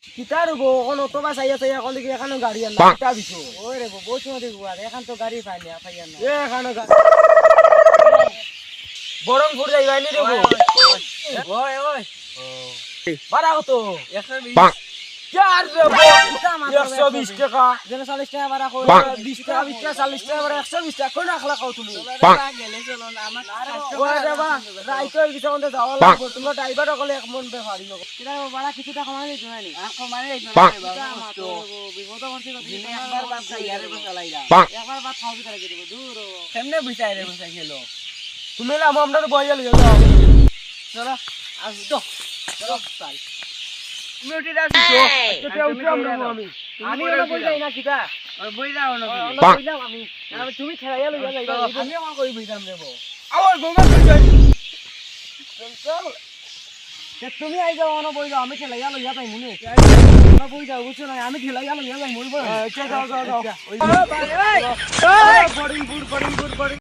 কিতা রব কোন তো বা চাইয়া চাইয়া কলি কি এখানে গাড়ি আনলা কিতা বিছো ওই রে বউ চুমা দেখব আর এখন তো গাড়ি পাই না পাই না এখানে বরং ফুর যাইবাই নি দেব ওই ওই ভাড়া কত 120 यार रे 120 টাকা যেন 40 টাকা ভাড়া কই 20 টাকা 20 টাকা 40 টাকা ভাড়া 120 টাকা কোন রাখলা কও তুমি গেলে চলো না আমার ওই দেবা রাইতো কিছু মধ্যে যাওয়া লাগবে তোমরা ড্রাইভার হলে এক মন বে ভাড়ি লোক কিরা ভাড়া কিছুটা কমাই দিছ না আর কমাই দিছ না বাবা তো বিপদ করতে দিনে একবার বাদ খাই আরে চালাইলা একবার বাদ খাও কি করে দিব দূর কেমনে বুঝাই রে বুঝাই খেলো তুমি না আমরা তো বইয়া লইয়া যাও চলো আস তো চলো চাল মিউটি দাও তো উঠে আমরা আমি ওনা বই যাই না কিটা বই যাও না বই যাও আমি তুমি খেলাইয়া লইয়া যাইবা আমি আমার কই বই যাম দেব আবার গঙ্গা বই যাই চল তুমি আই যাও না বই যাও আমি খেলাইয়া লইয়া যাই মুনে না বই যাও বুঝছো না আমি খেলাইয়া লইয়া যাই মুলবো যাও যাও যাও